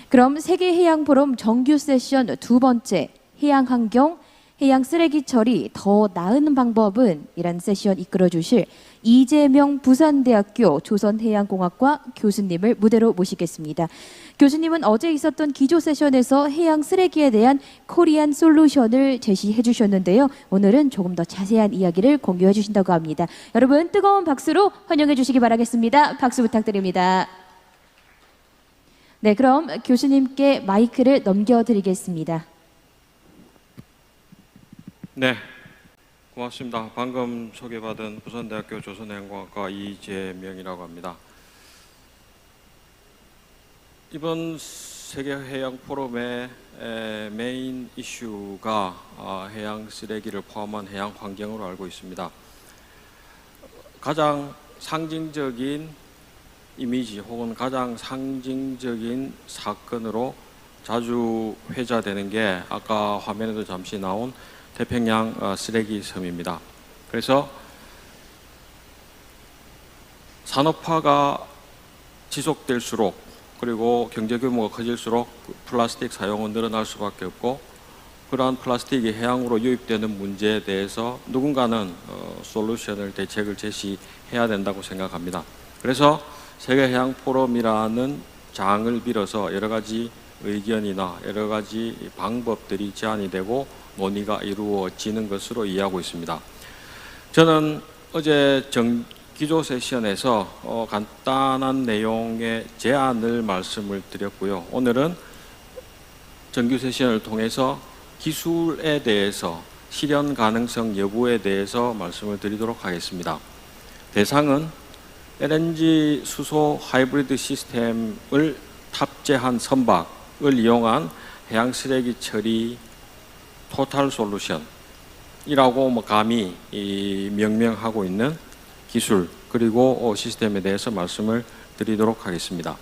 그럼 세계해양포럼 정규 세션 두 번째 해양환경, 해양쓰레기 처리 더 나은 방법은? 이란 세션 이끌어주실 이재명 부산대학교 조선해양공학과 교수님을 무대로 모시겠습니다. 교수님은 어제 있었던 기조 세션에서 해양쓰레기에 대한 코리안 솔루션을 제시해 주셨는데요. 오늘은 조금 더 자세한 이야기를 공유해 주신다고 합니다. 여러분 뜨거운 박수로 환영해 주시기 바라겠습니다. 박수 부탁드립니다. 네, 그럼 교수님께 마이크를 넘겨드리겠습니다. 네, 고맙습니다. 방금 소개받은 부산대학교 조선해양공학과 이재명이라고 합니다. 이번 세계해양포럼의 메인 이슈가 해양 쓰레기를 포함한 해양 환경으로 알고 있습니다. 가장 상징적인 이미지 혹은 가장 상징적인 사건으로 자주 회자되는 게 아까 화면에도 잠시 나온 태평양 쓰레기 섬입니다. 그래서 산업화가 지속될수록 그리고 경제 규모가 커질수록 플라스틱 사용은 늘어날 수밖에 없고, 그러한 플라스틱이 해양으로 유입되는 문제에 대해서 누군가는 솔루션을, 대책을 제시해야 된다고 생각합니다. 그래서 세계해양포럼이라는 장을 빌어서 여러 가지 의견이나 여러 가지 방법들이 제안이 되고 논의가 이루어지는 것으로 이해하고 있습니다. 저는 어제 기조 세션에서 간단한 내용의 제안을 말씀을 드렸고요. 오늘은 정규 세션을 통해서 기술에 대해서, 실현 가능성 여부에 대해서 말씀을 드리도록 하겠습니다. 대상은 LNG 수소 하이브리드 시스템을 탑재한 선박을 이용한 해양 쓰레기 처리 토탈 솔루션이라고 감히 명명하고 있는 기술 그리고 시스템에 대해서 말씀을 드리도록 하겠습니다.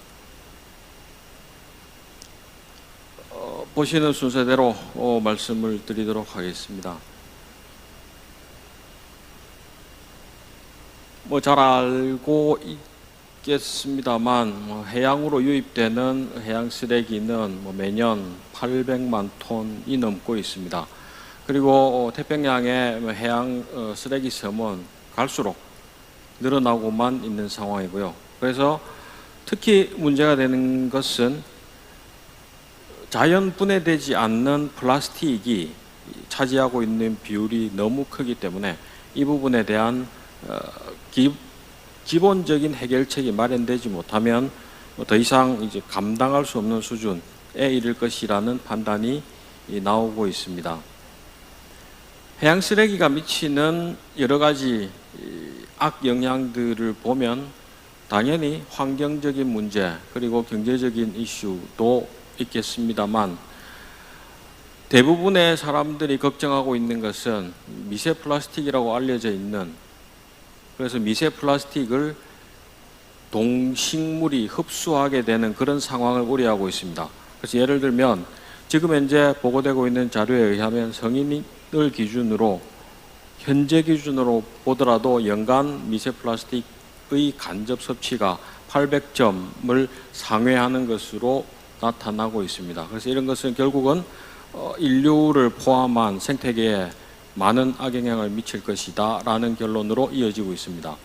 보시는 순서대로 말씀을 드리도록 하겠습니다. 잘 알고 있겠습니다만 해양으로 유입되는 해양 쓰레기는 매년 800만 톤이 넘고 있습니다. 그리고 태평양의 해양 쓰레기 섬은 갈수록 늘어나고만 있는 상황이고요. 그래서 특히 문제가 되는 것은 자연 분해되지 않는 플라스틱이 차지하고 있는 비율이 너무 크기 때문에 이 부분에 대한 기본적인 해결책이 마련되지 못하면 더 이상 이제 감당할 수 없는 수준에 이를 것이라는 판단이 나오고 있습니다. 해양 쓰레기가 미치는 여러 가지 악영향들을 보면 당연히 환경적인 문제 그리고 경제적인 이슈도 있겠습니다만, 대부분의 사람들이 걱정하고 있는 것은 미세 플라스틱이라고 알려져 있는, 그래서 미세 플라스틱을 동식물이 흡수하게 되는 그런 상황을 우려하고 있습니다. 그래서 예를 들면 지금 현재 보고되고 있는 자료에 의하면 성인을 기준으로, 현재 기준으로 보더라도 연간 미세 플라스틱의 간접 섭취가 800점을 상회하는 것으로 나타나고 있습니다. 그래서 이런 것은 결국은 인류를 포함한 생태계에 많은 악영향을 미칠 것이다 라는 결론으로 이어지고 있습니다.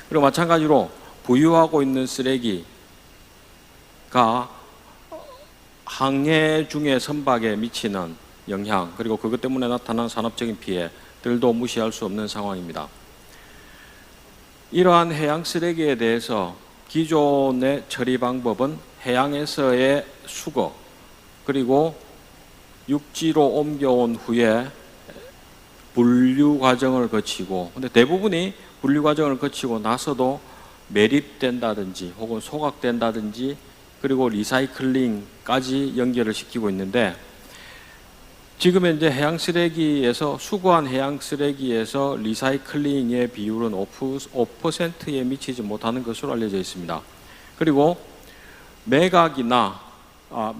그리고 마찬가지로 부유하고 있는 쓰레기가 항해 중에 선박에 미치는 영향, 그리고 그것 때문에 나타난 산업적인 피해들도 무시할 수 없는 상황입니다. 이러한 해양 쓰레기에 대해서 기존의 처리 방법은 해양에서의 수거 그리고 육지로 옮겨온 후에 분류 과정을 거치고, 근데 대부분이 분류 과정을 거치고 나서도 매립된다든지 혹은 소각된다든지 그리고 리사이클링까지 연결을 시키고 있는데, 지금 현재 해양 쓰레기에서, 수거한 해양 쓰레기에서 리사이클링의 비율은 5%에 미치지 못하는 것으로 알려져 있습니다. 그리고 매각이나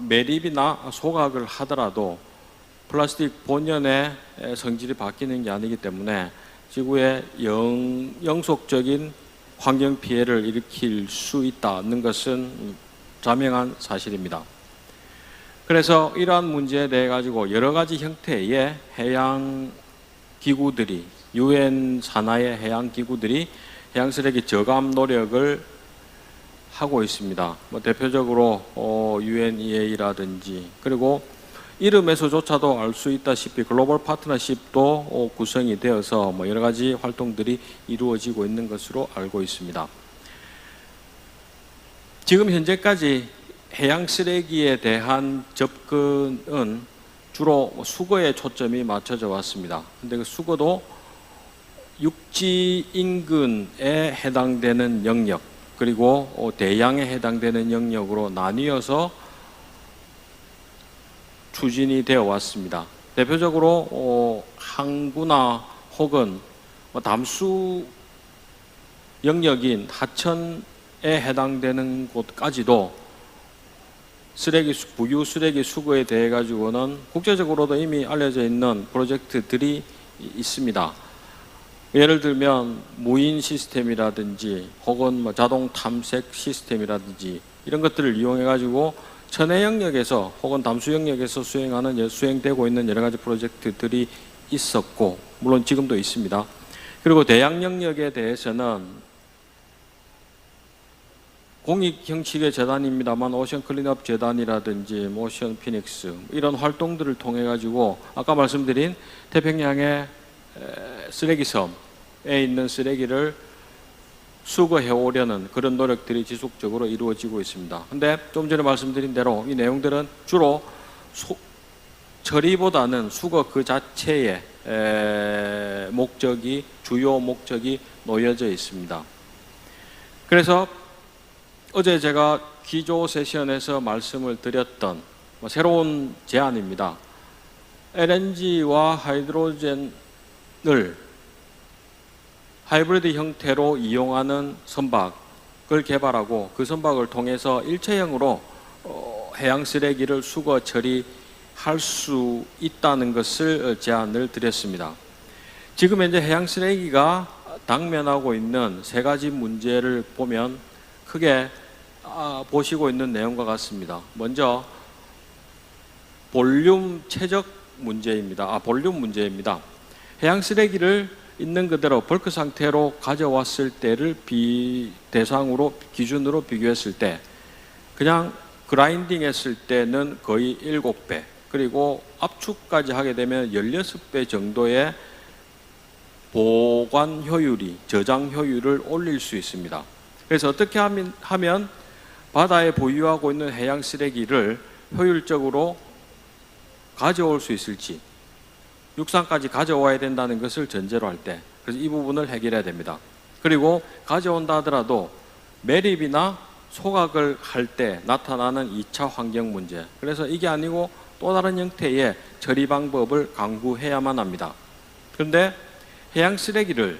매립이나 소각을 하더라도 플라스틱 본연의 성질이 바뀌는 게 아니기 때문에 지구에 영속적인 환경 피해를 일으킬 수 있다는 것은 자명한 사실입니다. 그래서 이러한 문제에 대해 가지고 여러 가지 형태의 해양 기구들이, UN 산하의 해양 기구들이 해양 쓰레기 저감 노력을 하고 있습니다. 대표적으로 UNEA라든지, 그리고 이름에서조차도 알 수 있다시피 글로벌 파트너십도 구성이 되어서 여러 가지 활동들이 이루어지고 있는 것으로 알고 있습니다. 지금 현재까지 해양 쓰레기에 대한 접근은 주로 수거에 초점이 맞춰져 왔습니다. 근데 그 수거도 육지 인근에 해당되는 영역, 그리고 대양에 해당되는 영역으로 나뉘어서 추진이 되어 왔습니다. 대표적으로 항구나 혹은 담수 영역인 하천에 해당되는 곳까지도 국유 쓰레기 수거에 대해 가지고는 국제적으로도 이미 알려져 있는 프로젝트들이 있습니다. 예를 들면 무인 시스템이라든지 혹은 자동 탐색 시스템이라든지 이런 것들을 이용해 가지고 천해 영역에서 혹은 담수 영역에서 수행되고 있는 여러 가지 프로젝트들이 있었고, 물론 지금도 있습니다. 그리고 대양 영역에 대해서는 공익 형식의 재단입니다만 오션 클린업 재단이라든지 오션 피닉스 이런 활동들을 통해 가지고 아까 말씀드린 태평양의 쓰레기섬에 있는 쓰레기를 수거해 오려는 그런 노력들이 지속적으로 이루어지고 있습니다. 근데 좀 전에 말씀드린 대로 이 내용들은 주로 처리보다는 수거 그 자체의 주요 목적이 놓여져 있습니다. 그래서 어제 제가 기조 세션에서 말씀을 드렸던 새로운 제안입니다. LNG와 하이드로젠을 하이브리드 형태로 이용하는 선박을 개발하고 그 선박을 통해서 일체형으로 해양 쓰레기를 수거 처리할 수 있다는 것을 제안을 드렸습니다. 지금 현재 해양 쓰레기가 당면하고 있는 세 가지 문제를 보면 크게 보시고 있는 내용과 같습니다. 먼저 볼륨 최적 문제입니다. 볼륨 문제입니다. 해양 쓰레기를 있는 그대로 벌크 상태로 가져왔을 때를 기준으로 비교했을 때 그냥 그라인딩 했을 때는 거의 7배, 그리고 압축까지 하게 되면 16배 정도의 보관 효율이, 저장 효율을 올릴 수 있습니다. 그래서 어떻게 하면 바다에 보유하고 있는 해양 쓰레기를 효율적으로 가져올 수 있을지, 육상까지 가져와야 된다는 것을 전제로 할 때, 그래서 이 부분을 해결해야 됩니다. 그리고 가져온다 하더라도 매립이나 소각을 할 때 나타나는 2차 환경 문제, 그래서 이게 아니고 또 다른 형태의 처리 방법을 강구해야만 합니다. 그런데 해양 쓰레기를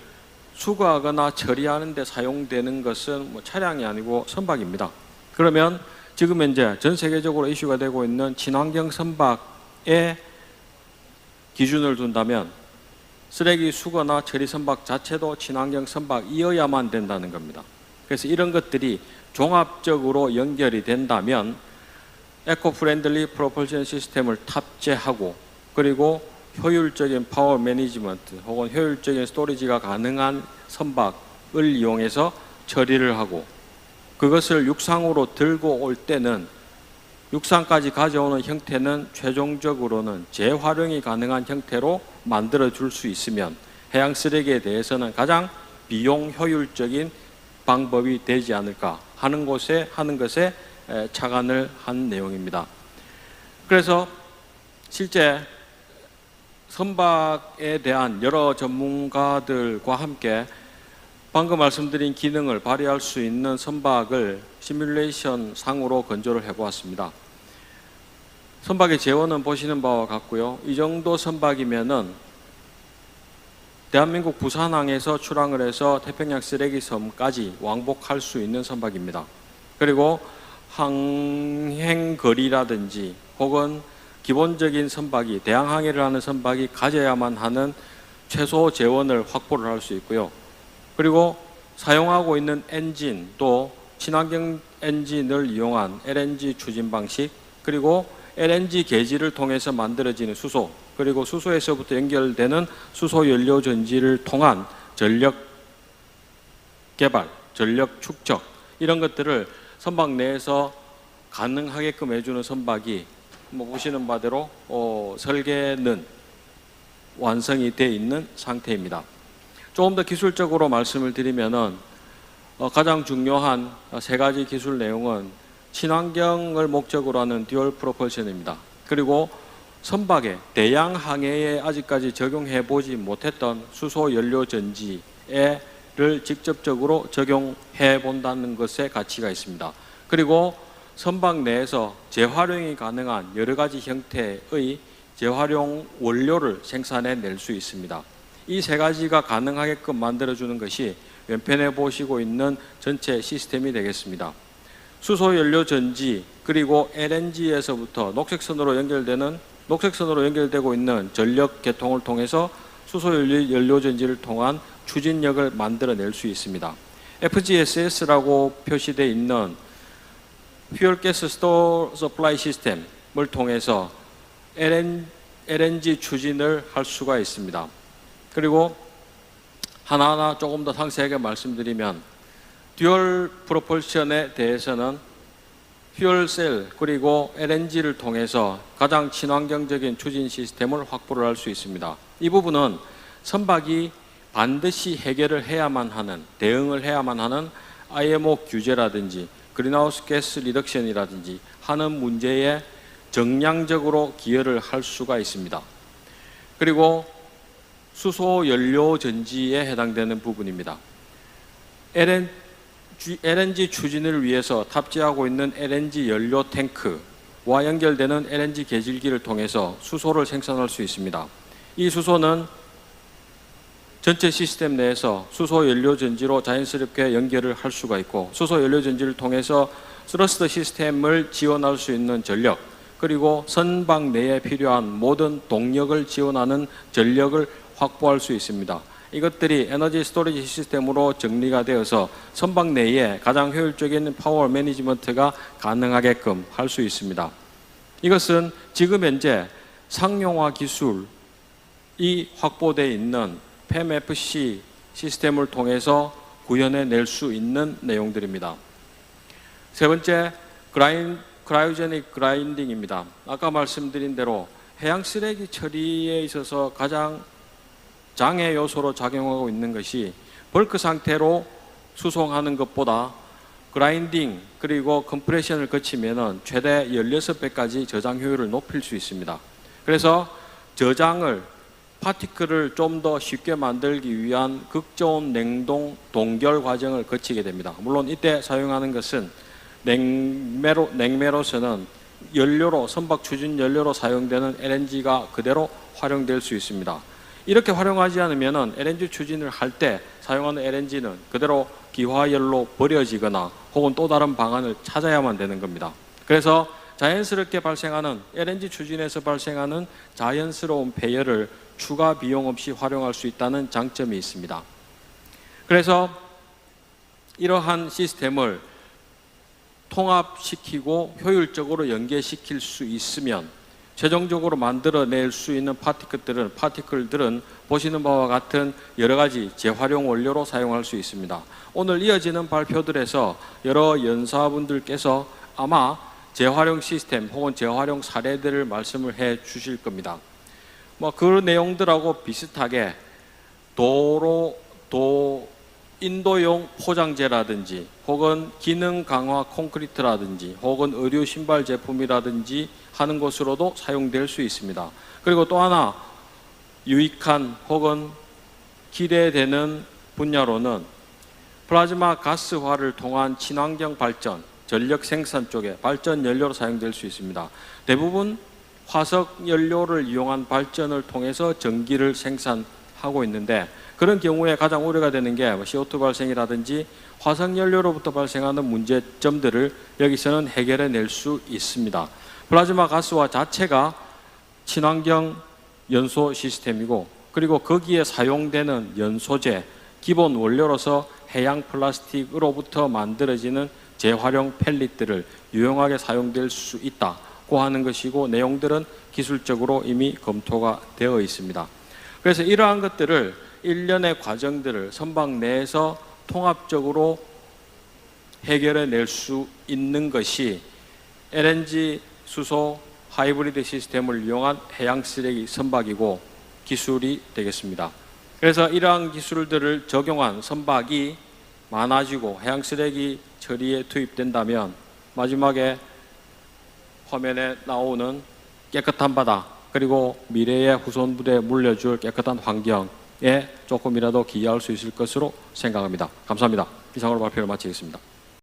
수거하거나 처리하는 데 사용되는 것은 차량이 아니고 선박입니다. 그러면 지금 현재 전 세계적으로 이슈가 되고 있는 친환경 선박의 기준을 둔다면 쓰레기 수거나 처리 선박 자체도 친환경 선박이어야만 된다는 겁니다. 그래서 이런 것들이 종합적으로 연결이 된다면 에코 프렌들리 프로펄션 시스템을 탑재하고, 그리고 효율적인 파워 매니지먼트 혹은 효율적인 스토리지가 가능한 선박을 이용해서 처리를 하고, 그것을 육상으로 들고 올 때는 육상까지 가져오는 형태는 최종적으로는 재활용이 가능한 형태로 만들어 줄 수 있으면 해양 쓰레기에 대해서는 가장 비용 효율적인 방법이 되지 않을까 하는 것에 착안을 한 내용입니다. 그래서 실제 선박에 대한 여러 전문가들과 함께 방금 말씀드린 기능을 발휘할 수 있는 선박을 시뮬레이션 상으로 건조를 해보았습니다. 선박의 재원은 보시는 바와 같고요. 이 정도 선박이면은 대한민국 부산항에서 출항을 해서 태평양 쓰레기 섬까지 왕복할 수 있는 선박입니다. 그리고 항행거리라든지 혹은 기본적인 선박이, 대항항해를 하는 선박이 가져야만 하는 최소 재원을 확보를 할 수 있고요. 그리고 사용하고 있는 엔진도 친환경 엔진을 이용한 LNG 추진 방식, 그리고 LNG 계지를 통해서 만들어지는 수소, 그리고 수소에서부터 연결되는 수소 연료 전지를 통한 전력 개발, 전력 축적, 이런 것들을 선박 내에서 가능하게끔 해주는 선박이 보시는 바대로 설계는 완성이 되어 있는 상태입니다. 조금 더 기술적으로 말씀을 드리면은 가장 중요한 세 가지 기술 내용은 친환경을 목적으로 하는 듀얼 프로펄션입니다. 그리고 선박의 대양 항해에 아직까지 적용해 보지 못했던 수소 연료 전지를 직접적으로 적용해 본다는 것에 가치가 있습니다. 그리고 선박 내에서 재활용이 가능한 여러 가지 형태의 재활용 원료를 생산해 낼 수 있습니다. 이 세 가지가 가능하게끔 만들어주는 것이 왼편에 보시고 있는 전체 시스템이 되겠습니다. 수소 연료 전지, 그리고 LNG에서부터 녹색선으로 연결되고 있는 전력 계통을 통해서 수소 연료 전지를 통한 추진력을 만들어낼 수 있습니다. FGSS라고 표시되어 있는 Fuel Gas Store Supply 시스템을 통해서 LNG 추진을 할 수가 있습니다. 그리고 하나하나 조금 더 상세하게 말씀드리면 듀얼 프로펄션에 대해서는 퓨얼셀 그리고 LNG를 통해서 가장 친환경적인 추진 시스템을 확보를 할 수 있습니다. 이 부분은 선박이 반드시 해결을 해야만 하는, 대응을 해야만 하는 IMO 규제라든지 그린하우스 가스 리덕션이라든지 하는 문제에 정량적으로 기여를 할 수가 있습니다. 그리고 수소 연료 전지에 해당되는 부분입니다. LNG 추진을 위해서 탑재하고 있는 LNG 연료 탱크와 연결되는 LNG 계질기를 통해서 수소를 생산할 수 있습니다. 이 수소는 전체 시스템 내에서 수소 연료 전지로 자연스럽게 연결을 할 수가 있고, 수소 연료 전지를 통해서 스러스트 시스템을 지원할 수 있는 전력, 그리고 선박 내에 필요한 모든 동력을 지원하는 전력을 확보할 수 있습니다. 이것들이 에너지 스토리지 시스템으로 정리가 되어서 선박 내에 가장 효율적인 파워 매니지먼트가 가능하게끔 할 수 있습니다. 이것은 지금 현재 상용화 기술이 확보되어 있는 PEM-FC 시스템을 통해서 구현해낼 수 있는 내용들입니다. 세 번째, 크라이오제닉 그라인딩입니다. 아까 말씀드린 대로 해양 쓰레기 처리에 있어서 가장 장애 요소로 작용하고 있는 것이 벌크 상태로 수송하는 것보다 그라인딩 그리고 컴프레션을 거치면 최대 16배까지 저장 효율을 높일 수 있습니다. 그래서 저장을, 파티클을 좀 더 쉽게 만들기 위한 극저온 냉동 동결 과정을 거치게 됩니다. 물론 이때 사용하는 것은 냉매로서는 연료로, 선박 추진 연료로 사용되는 LNG가 그대로 활용될 수 있습니다. 이렇게 활용하지 않으면 LNG 추진을 할 때 사용하는 LNG는 그대로 기화열로 버려지거나 혹은 또 다른 방안을 찾아야만 되는 겁니다. 그래서 자연스럽게 발생하는 LNG 추진에서 발생하는 자연스러운 폐열을 추가 비용 없이 활용할 수 있다는 장점이 있습니다. 그래서 이러한 시스템을 통합시키고 효율적으로 연계시킬 수 있으면 최종적으로 만들어낼 수 있는 파티클들은 보시는 바와 같은 여러 가지 재활용 원료로 사용할 수 있습니다. 오늘 이어지는 발표들에서 여러 연사분들께서 아마 재활용 시스템 혹은 재활용 사례들을 말씀을 해 주실 겁니다. 그 내용들하고 비슷하게 인도용 포장재라든지 혹은 기능 강화 콘크리트라든지 혹은 의류 신발 제품이라든지 하는 것으로도 사용될 수 있습니다. 그리고 또 하나 유익한 혹은 기대되는 분야로는 플라즈마 가스화를 통한 친환경 발전, 전력 생산 쪽에 발전 연료로 사용될 수 있습니다. 대부분 화석 연료를 이용한 발전을 통해서 전기를 생산하고 있는데, 그런 경우에 가장 우려가 되는 게 CO2 발생이라든지 화석 연료로부터 발생하는 문제점들을 여기서는 해결해 낼 수 있습니다. 플라즈마 가스화 자체가 친환경 연소 시스템이고, 그리고 거기에 사용되는 연소제, 기본 원료로서 해양 플라스틱으로부터 만들어지는 재활용 펠릿들을 유용하게 사용될 수 있다고 하는 것이고, 내용들은 기술적으로 이미 검토가 되어 있습니다. 그래서 이러한 것들을 일련의 과정들을 선박 내에서 통합적으로 해결해 낼 수 있는 것이 LNG 수소 하이브리드 시스템을 이용한 해양 쓰레기 선박이고 기술이 되겠습니다. 그래서 이러한 기술들을 적용한 선박이 많아지고 해양 쓰레기 처리에 투입된다면 마지막에 화면에 나오는 깨끗한 바다, 그리고 미래의 후손 부대에 물려줄 깨끗한 환경에 조금이라도 기여할 수 있을 것으로 생각합니다. 감사합니다. 이상으로 발표를 마치겠습니다.